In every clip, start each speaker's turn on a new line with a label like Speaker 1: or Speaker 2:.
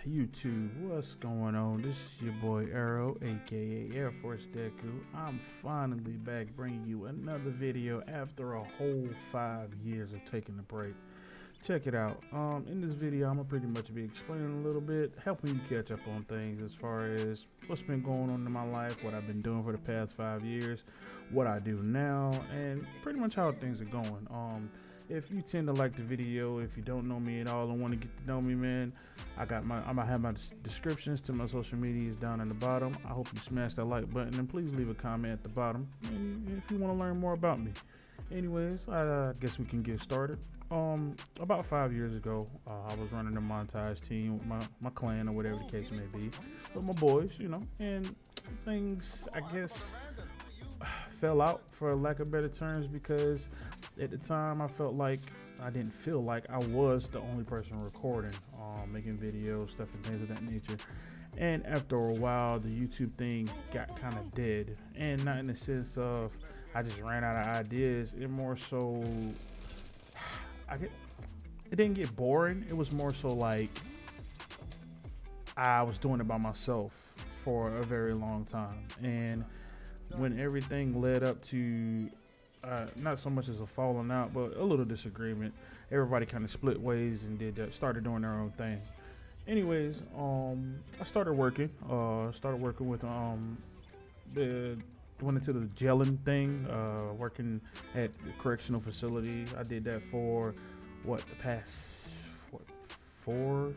Speaker 1: YouTube, what's going on? This is your boy Arrow, aka Air Force Deku. I'm finally back bringing you another video after a whole 5 years of taking a break. Check it out. In this video, I'm gonna pretty much be explaining a little bit, helping you catch up on things as far as what's been going on in my life, what I've been doing for the past 5 years, what I do now, and pretty much how things are going. If you tend to like the video, if you don't know me at all and want to get to know me, man, I'm gonna have my descriptions to my social medias down in the bottom. I hope you smash that like button and please leave a comment at the bottom if you want to learn more about me. Anyways, I guess we can get started. About 5 years ago, I was running a montage team with my clan or whatever the case may be, with my boys, and things, I guess, fell out for lack of better terms because at the time I didn't feel like I was the only person recording, making videos, stuff and things of that nature. And after a while, the YouTube thing got kind of dead, and not in the sense of I just ran out of ideas. It more so it didn't get boring. It was more so like I was doing it by myself for a very long time, and when everything led up to not so much as a falling out, but a little disagreement, everybody kind of split ways and started doing their own thing. Anyways, I started working with the went into the gelling thing, working at the correctional facility. I did that for the past 4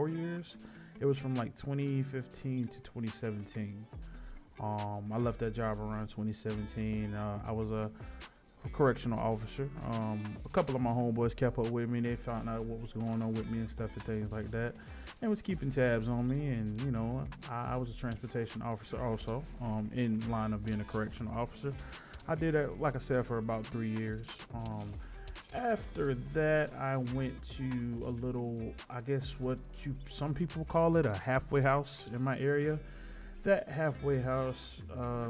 Speaker 1: years. It was from like 2015 to 2017. I left that job around 2017. I was a correctional officer. A couple of my homeboys kept up with me. They found out what was going on with me and stuff and things like that, and was keeping tabs on me. And I was a transportation officer also, in line of being a correctional officer. I did that, like I said, for about 3 years. After that, I went to a little, I guess what some people call it, a halfway house in my area. That halfway house,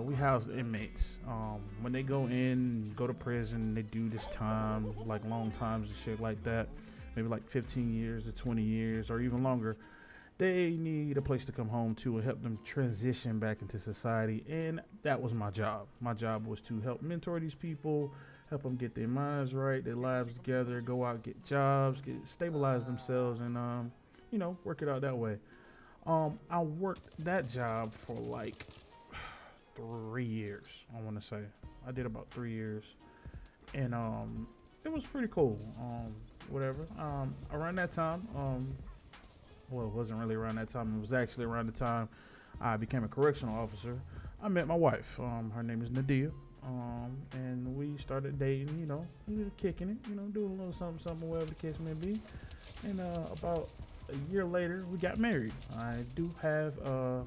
Speaker 1: we house inmates. When they go to prison, they do this time, like long times and shit like that, maybe like 15 years to 20 years or even longer. They need a place to come home to and help them transition back into society, and that was my job. My job was to help mentor these people, help them get their minds right, their lives together, go out, get jobs, stabilize themselves, and work it out that way. I worked that job for like 3 years, I want to say. I did about 3 years, and it was pretty cool. Whatever. Around that time, well, it wasn't really around that time. It was actually around the time I became a correctional officer. I met my wife. Her name is Nadia. And we started dating, we were kicking it, doing a little something, whatever the case may be. And about a year later, we got married. I do have a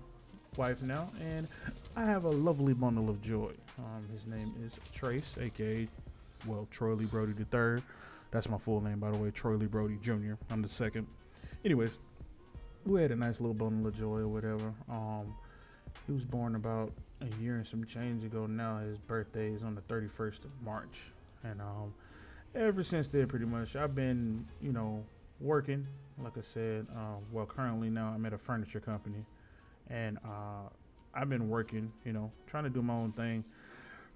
Speaker 1: wife now, and I have a lovely bundle of joy. His name is Trace, aka, Troy Lee Brody III. That's my full name, by the way, Troy Lee Brody Jr. I'm the second. Anyways, we had a nice little bundle of joy or whatever. He was born about a year and some change ago now. His birthday is on the 31st of March. And ever since then, pretty much, I've been, working. Like I said, currently now I'm at a furniture company. And I've been working, trying to do my own thing.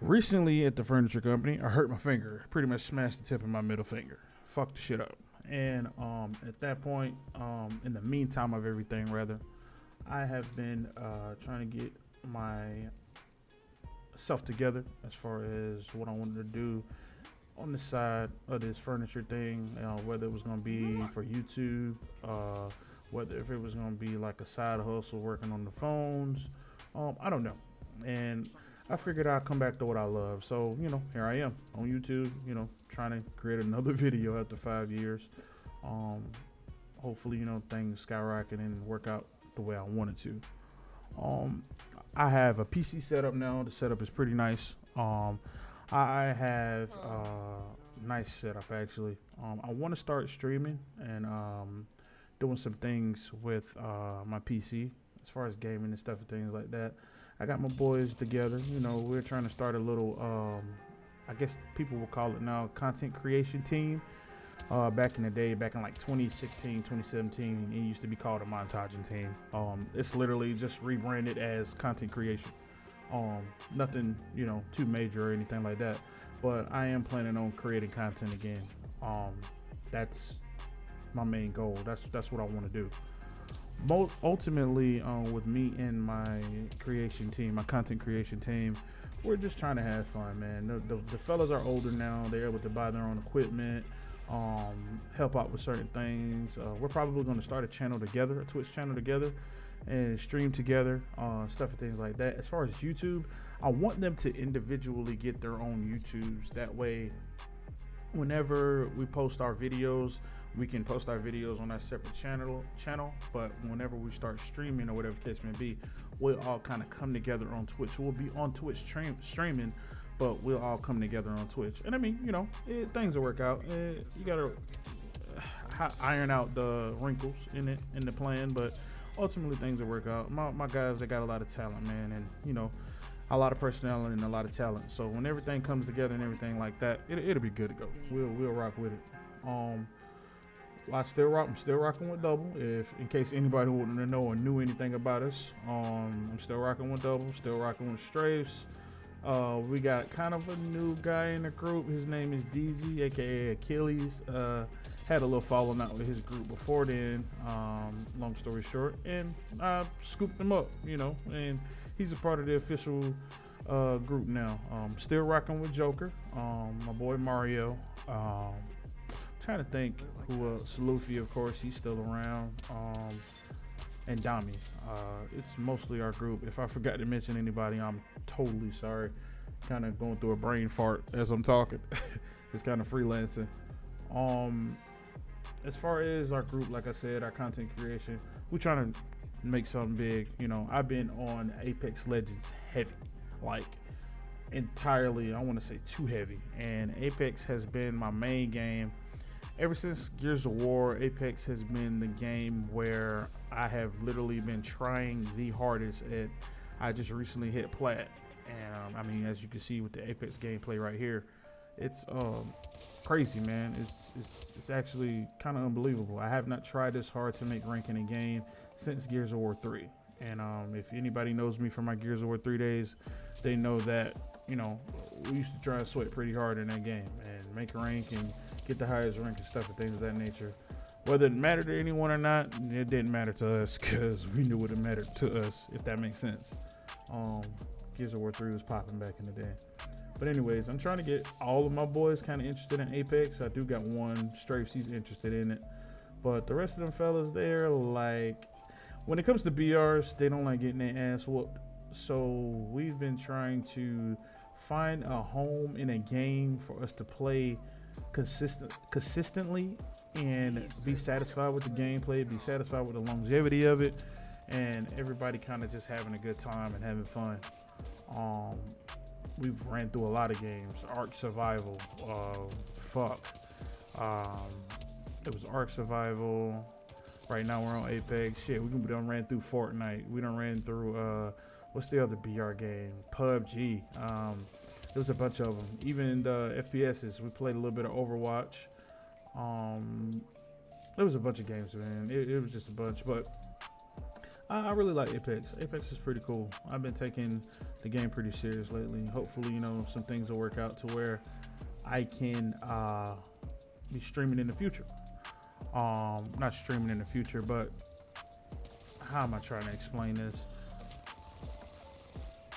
Speaker 1: Recently at the furniture company, I hurt my finger. Pretty much smashed the tip of my middle finger. Fucked the shit up. And at that point, in the meantime of everything, rather, I have been trying to get myself together as far as what I wanted to do on the side of this furniture thing, whether it was going to be for YouTube, whether if it was going to be like a side hustle working on the phones, I don't know. And I figured I'd come back to what I love. So, here I am on YouTube, trying to create another video after 5 years. Hopefully, things skyrocket and work out the way I wanted to. I have a PC setup now. The setup is pretty nice. I have a nice setup actually. I want to start streaming and doing some things with my PC as far as gaming and stuff and things like that. I got my boys together. We're trying to start a little, I guess people will call it now, content creation team. Back in the day, back in like 2016, 2017, it used to be called a montaging team. It's literally just rebranded as content creation. Nothing, too major or anything like that. But I am planning on creating content again. That's my main goal. That's what I want to do. Ultimately, with me and my creation team, my content creation team, we're just trying to have fun, man. The fellas are older now. They're able to buy their own equipment, help out with certain things. We're probably going to start a channel together, a Twitch channel together, and stream together, stuff and things like that. As far as YouTube, I want them to individually get their own YouTubes. That way, whenever we post our videos, we can post our videos on our separate channel. But whenever we start streaming or whatever the case may be, we'll all kind of come together on Twitch. We'll be on Twitch streaming, but we'll all come together on Twitch. And I mean, things will work out. You gotta iron out the wrinkles in the plan, but ultimately things will work out. My guys, they got a lot of talent, man, and a lot of personality and a lot of talent. So when everything comes together and everything like that, it'll be good to go. We'll rock with it. I'm still rocking with Double. If in case anybody wanted to know or knew anything about us, I'm still rocking with Double. Still rocking with Strafes. We got kind of a new guy in the group. His name is DG, aka Achilles. Had a little falling out with his group before then. Long story short, and I scooped him up, and he's a part of the official group now. Still rocking with Joker. My boy Mario. Trying to think who else. Luffy, of course, he's still around. And Dami. It's mostly our group. If I forgot to mention anybody, I'm totally sorry. Kind of going through a brain fart as I'm talking. It's kind of freelancing. As far as our group, like I said, our content creation, we're trying to make something big. I've been on Apex Legends heavy, like entirely. I want to say too heavy. And Apex has been my main game. Ever since Gears of War, Apex has been the game where I have literally been trying the hardest at. I just recently hit plat, and I mean, as you can see with the Apex gameplay right here, it's crazy, man. It's actually kind of unbelievable. I have not tried this hard to make rank in a game since Gears of War 3. And if anybody knows me from my Gears of War 3 days, they know that we used to try and sweat pretty hard in that game and make rank and get the highest rank and stuff and things of that nature. Whether it mattered to anyone or not, it didn't matter to us because we knew it mattered to us, if that makes sense. Gears of War 3 was popping back in the day. But anyways, I'm trying to get all of my boys kind of interested in Apex. I do got one, Strafes, he's interested in it. But the rest of them fellas, they're like, when it comes to BRs, they don't like getting their ass whooped. So we've been trying to find a home in a game for us to play consistently and be satisfied with the gameplay, be satisfied with the longevity of it, and everybody kind of just having a good time and having fun. We've ran through a lot of games. Ark Survival, it was Ark Survival. Right now we're on Apex. Shit, we done ran through Fortnite. We done ran through what's the other BR game? PUBG. There was a bunch of them. Even the FPSs, we played a little bit of Overwatch. There was a bunch of games, man. It was just a bunch, but I really like Apex. Apex is pretty cool. I've been taking the game pretty serious lately. Hopefully, some things will work out to where I can be streaming in the future. Not streaming in the future, but how am I trying to explain this?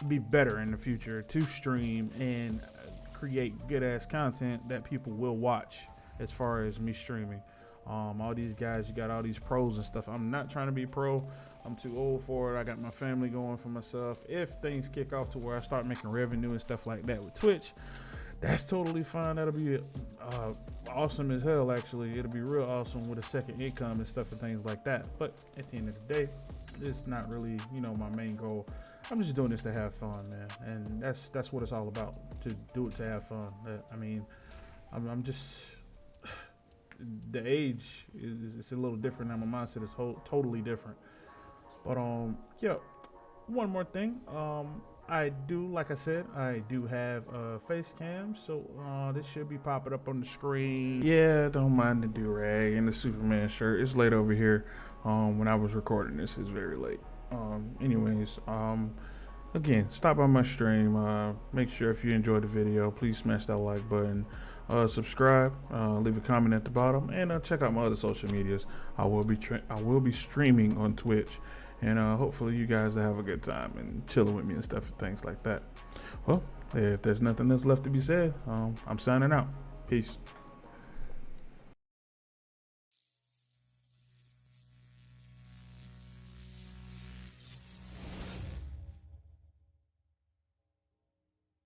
Speaker 1: Be better in the future to stream and create good ass content that people will watch. As far as me streaming, all these guys, you got all these pros and stuff. I'm not trying to be pro. I'm too old for it. I got my family going for myself. If things kick off to where I start making revenue and stuff like that with Twitch, that's totally fine. That'll be awesome as hell. Actually, it'll be real awesome with a second income and stuff and things like that. But at the end of the day, it's not really my main goal. I'm just doing this to have fun, man, and that's what it's all about. To do it to have fun. I mean, I'm just the age is a little different now. My mindset is totally different. But yeah, one more thing. I do, like I said, I do have a face cam, so this should be popping up on the screen. Yeah, don't mind the do-rag and the Superman shirt. It's late over here. When I was recording this, it's very late. Anyways, again, stop by my stream. Make sure if you enjoyed the video, please smash that like button. Subscribe, leave a comment at the bottom, and check out my other social medias. I will be streaming on Twitch, and hopefully you guys will have a good time and chilling with me and stuff and things like that. Well, if there's nothing else left to be said, I'm signing out. Peace.